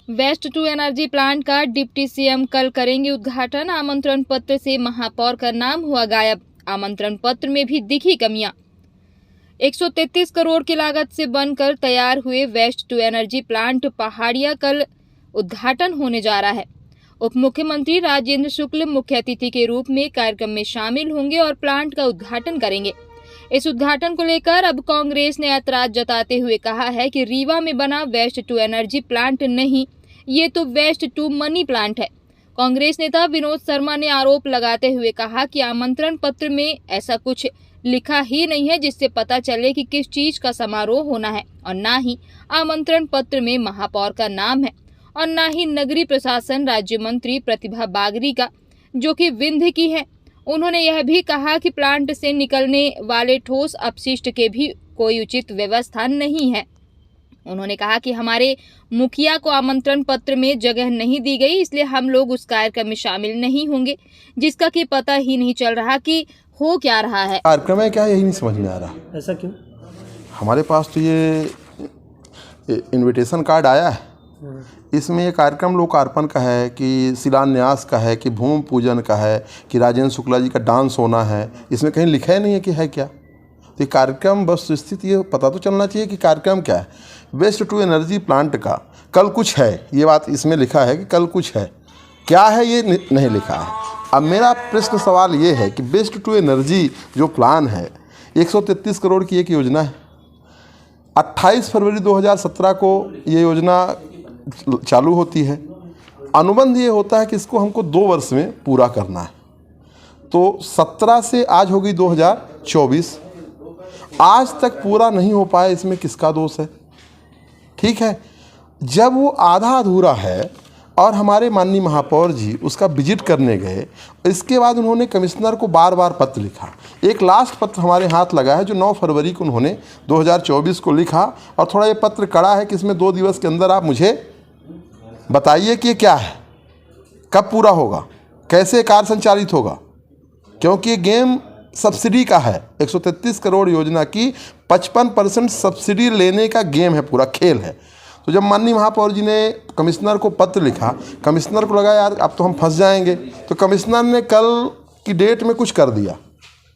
Waste to energy plant का deputy CM कल करेंगे उद्घाटन। आमंत्रण पत्र से महापौर का नाम हुआ गायब। आमंत्रण पत्र में भी दिखी कमियां। 133 करोड़ की लागत से बनकर तैयार हुए वेस्ट टू एनर्जी प्लांट पहाड़िया कल उद्घाटन होने जा रहा है। उप मुख्यमंत्री राजेंद्र शुक्ल मुख्य अतिथि के रूप में कार्यक्रम में शामिल होंगे और प्लांट का उद्घाटन करेंगे। इस उद्घाटन को लेकर अब कांग्रेस ने ऐतराज जताते हुए कहा है कि रीवा में बना वेस्ट टू एनर्जी प्लांट नहीं, ये तो वेस्ट टू मनी प्लांट है। कांग्रेस नेता विनोद शर्मा ने आरोप लगाते हुए कहा कि आमंत्रण पत्र में ऐसा कुछ लिखा ही नहीं है जिससे पता चले कि किस चीज का समारोह होना है, और न ही आमंत्रण पत्र में महापौर का नाम है और न ही नगरीय प्रशासन राज्य मंत्री प्रतिभा बागरी का, जो कि विंध्य की है। उन्होंने यह भी कहा कि प्लांट से निकलने वाले ठोस अपशिष्ट के भी कोई उचित व्यवस्था नहीं है। उन्होंने कहा कि हमारे मुखिया को आमंत्रण पत्र में जगह नहीं दी गई, इसलिए हम लोग उस कार्यक्रम में शामिल नहीं होंगे, जिसका कि पता ही नहीं चल रहा कि हो क्या रहा है। कार्यक्रम है क्या, यही नहीं समझ में आ रहा। ऐसा क्यों? हमारे पास तो ये इनविटेशन कार्ड आया है, इसमें ये कार्यक्रम लोकार्पण का है कि शिलान्यास का है कि भूमि पूजन का है कि राजेंद्र शुक्ला जी का डांस होना है। इसमें कहीं लिखा ही नहीं है कि है क्या। तो ये कार्यक्रम बस स्थिति ये पता तो चलना चाहिए कि कार्यक्रम क्या है। वेस्ट टू एनर्जी प्लांट का कल कुछ है, ये बात इसमें लिखा है कि कल कुछ है, क्या है ये नहीं लिखा है। अब मेरा प्रश्न सवाल ये है कि वेस्ट टू एनर्जी जो प्लान है 133 करोड़ की एक योजना है। 28 फरवरी 2017 को ये योजना चालू होती है। अनुबंध ये होता है कि इसको हमको 2 वर्ष में पूरा करना है। तो 17 से आज हो गई 2024, आज तक पूरा नहीं हो पाया, इसमें किसका दोष है? ठीक है, जब वो आधा अधूरा है और हमारे माननीय महापौर जी उसका विजिट करने गए, इसके बाद उन्होंने कमिश्नर को बार बार पत्र लिखा। एक लास्ट पत्र हमारे हाथ लगा है जो 9 फरवरी को उन्होंने 2024 को लिखा, और थोड़ा ये पत्र कड़ा है कि इसमें 2 दिवस के अंदर आप मुझे बताइए कि ये क्या है, कब पूरा होगा, कैसे कार्य संचालित होगा, क्योंकि ये गेम सब्सिडी का है। 133 करोड़ योजना की 55% सब्सिडी लेने का गेम है, पूरा खेल है। तो जब माननीय महापौर जी ने कमिश्नर को पत्र लिखा, कमिश्नर को लगा यार अब तो हम फंस जाएंगे, तो कमिश्नर ने कल की डेट में कुछ कर दिया।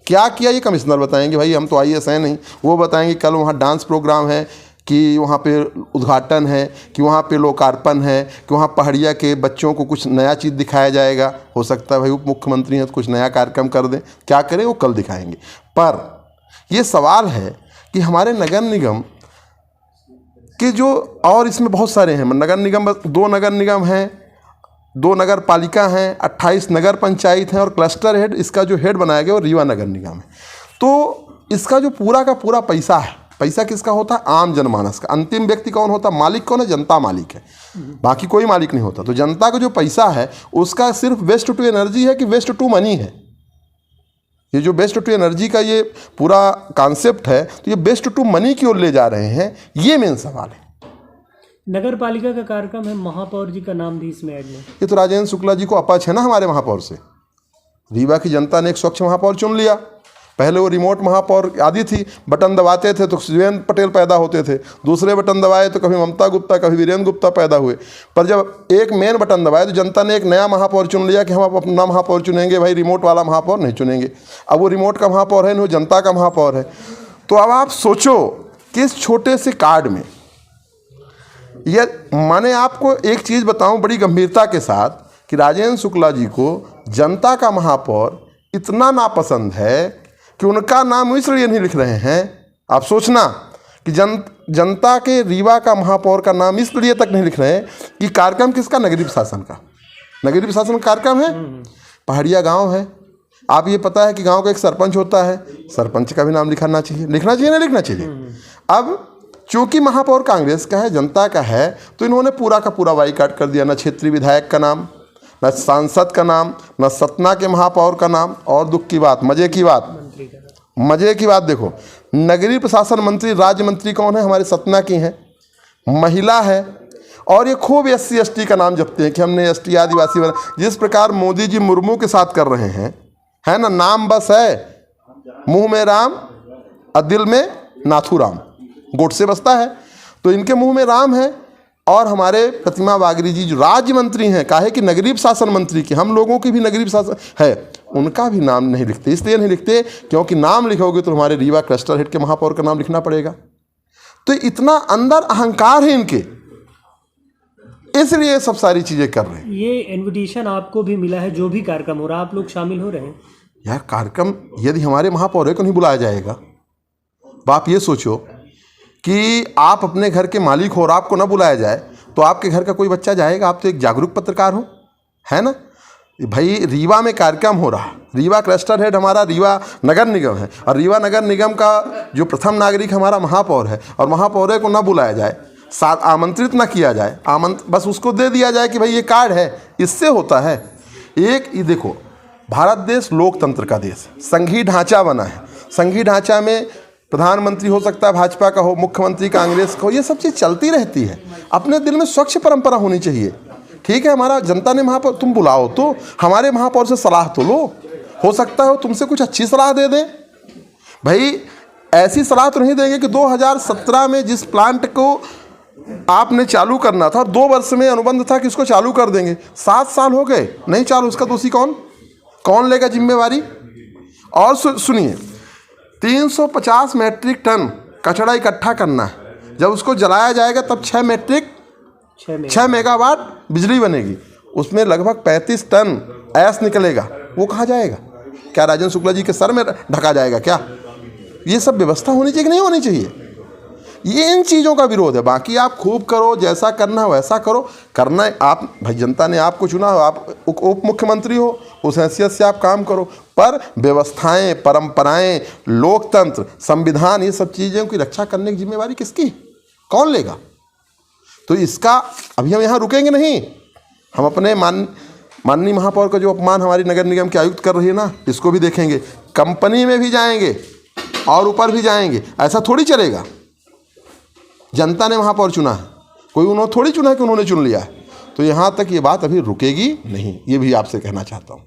क्या किया ये कमिश्नर बताएंगे, भाई हम तो IAS हैं नहीं। वो बताएंगे कल वहाँ डांस प्रोग्राम है, कि वहाँ पे उद्घाटन है, कि वहाँ पे लोकार्पण है, कि वहाँ पहाड़िया के बच्चों को कुछ नया चीज़ दिखाया जाएगा। हो सकता है भाई उप मुख्यमंत्री हैं तो कुछ नया कार्यक्रम कर दें, क्या करें वो कल दिखाएंगे। पर ये सवाल है कि हमारे नगर निगम के जो, और इसमें बहुत सारे हैं नगर निगम, बस 2 नगर निगम हैं, 2 नगर पालिका हैं, 28 नगर पंचायत हैं, और क्लस्टर हेड, इसका जो हेड बनाया गया वो रीवा नगर निगम है। तो इसका जो पूरा का पूरा पैसा है, पैसा किसका होता है? आम जनमानस का। अंतिम व्यक्ति कौन होता है? मालिक कौन है? जनता मालिक है, बाकी कोई मालिक नहीं होता। तो जनता का जो पैसा है उसका सिर्फ वेस्ट टू एनर्जी है कि वेस्ट टू मनी है? ये जो वेस्ट टू एनर्जी का ये पूरा कॉन्सेप्ट है, तो ये वेस्ट टू मनी की ओर ले जा रहे हैं, ये मेन सवाल है। नगर पालिका का कार्यक्रम है, महापौर जी का नाम भी इसमें ऐड नहीं। ये तो राजेंद्र शुक्ला जी को अपच है ना हमारे महापौर से। रीवा की जनता ने एक स्वच्छ महापौर चुन लिया। पहले वो रिमोट महापौर आदि थी, बटन दबाते थे तो सुरेंद्र पटेल पैदा होते थे, दूसरे बटन दबाए तो कभी ममता गुप्ता, कभी वीरेंद्र गुप्ता पैदा हुए। पर जब एक मेन बटन दबाए तो जनता ने एक नया महापौर चुन लिया कि हम अपना महापौर चुनेंगे, भाई रिमोट वाला महापौर नहीं चुनेंगे। अब वो रिमोट का महापौर है नहीं, वो जनता का महापौर है। तो अब आप सोचो कि इस छोटे से कार्ड में, यह माने आपको एक चीज़ बताऊं बड़ी गंभीरता के साथ, कि राजेंद्र शुक्ला जी को जनता का महापौर इतना नापसंद है कि उनका नाम इसलिए नहीं लिख रहे हैं। आप सोचना कि जनता के रीवा का महापौर का नाम इसलिए तक नहीं लिख रहे हैं कि कार्यक्रम किसका? नगरीय प्रशासन का। नगरीय प्रशासन का कार्यक्रम है, पहाड़िया गांव है। आप ये पता है कि गांव का एक सरपंच होता है, सरपंच का भी नाम लिखना चाहिए, लिखना चाहिए ना लिखना चाहिए। अब चूंकि महापौर कांग्रेस का है, जनता का है, तो इन्होंने पूरा का पूरा बाईकाट कर दिया। न क्षेत्रीय विधायक का नाम, न सांसद का नाम, न सतना के महापौर का नाम। और दुख की बात, मजे की बात देखो, नगरीय प्रशासन मंत्री, राज्य मंत्री कौन है? हमारे सतना की हैं, महिला है। और ये खूब SC ST का नाम जपते हैं कि हमने ST आदिवासी बना। जिस प्रकार मोदी जी मुर्मू के साथ कर रहे हैं, है ना, नाम बस है, मुंह में राम और दिल में नाथू राम, गोट से बसता है। तो इनके मुंह में राम है और हमारे प्रतिमा बागरी जी जो राज्य मंत्री हैं, काहे कि नगरीय शासन मंत्री की, हम लोगों की भी नगरीय शासन है, उनका भी नाम नहीं लिखते। इसलिए नहीं लिखते क्योंकि नाम लिखोगे तो हमारे रीवा क्लस्टर हेड के महापौर का नाम लिखना पड़ेगा। तो इतना अंदर अहंकार है इनके, इसलिए सब सारी चीज़ें कर रहे हैं। ये इनविटेशन आपको भी मिला है, जो भी कार्यक्रम हो रहा है आप लोग शामिल हो रहे हैं? यार कार्यक्रम यदि हमारे महापौर है को नहीं बुलाया जाएगा? आप ये सोचो कि आप अपने घर के मालिक हो और आपको ना बुलाया जाए तो आपके घर का कोई बच्चा जाएगा? आप तो एक जागरूक पत्रकार हो, है ना भाई। रीवा में कार्यक्रम हो रहा, रीवा क्लस्टर हेड हमारा रीवा नगर निगम है, और रीवा नगर निगम का जो प्रथम नागरिक हमारा महापौर है, और महापौर को ना बुलाया जाए, साथ आमंत्रित ना किया जाए, बस उसको दे दिया जाए कि भाई ये कार्ड है, इससे होता है। एक ये देखो, भारत देश लोकतंत्र का देश है, संघीय ढांचा बना है। संघीय ढांचा में प्रधानमंत्री हो सकता है भाजपा का हो, मुख्यमंत्री कांग्रेस का हो, ये सब चीज़ चलती रहती है। अपने दिल में स्वच्छ परंपरा होनी चाहिए। ठीक है, हमारा जनता ने महापौर, तुम बुलाओ तो हमारे महापौर से सलाह तो लो, हो सकता है तुमसे कुछ अच्छी सलाह दे दें। भाई ऐसी सलाह तो नहीं देंगे कि 2017 में जिस प्लांट को आपने चालू करना था, 2 वर्ष में अनुबंध था कि इसको चालू कर देंगे, 7 साल हो गए नहीं चालू, उसका दोषी कौन लेगा जिम्मेवारी? और सुनिए, 350 मैट्रिक टन कचरा इकट्ठा करना है, जब उसको जलाया जाएगा तब 6 मेगावाट बिजली बनेगी, उसमें लगभग 35 टन ऐस निकलेगा। वो कहाँ जाएगा? क्या राजेंद्र शुक्ला जी के सर में ढका जाएगा क्या? ये सब व्यवस्था होनी चाहिए कि नहीं होनी चाहिए? ये इन चीज़ों का विरोध है। बाकी आप खूब करो, जैसा करना है वैसा करो, करना है आप, भाई जनता ने आपको चुना हो, आप उप मुख्यमंत्री हो, उस हैसियत से आप काम करो, पर व्यवस्थाएं, परंपराएं, लोकतंत्र, संविधान, ये सब चीज़ों की रक्षा करने की जिम्मेवारी किसकी? कौन लेगा? तो इसका अभी हम यहाँ रुकेंगे नहीं, हम अपने माननीय महापौर का जो अपमान हमारी नगर निगम के आयुक्त कर रही है ना, इसको भी देखेंगे, कंपनी में भी जाएंगे और ऊपर भी जाएंगे। ऐसा थोड़ी चलेगा। जनता ने महापौर चुना है, कोई उन्होंने थोड़ी चुना है कि उन्होंने चुन लिया है। तो यहाँ तक ये बात अभी रुकेगी नहीं, ये भी आपसे कहना चाहता हूँ।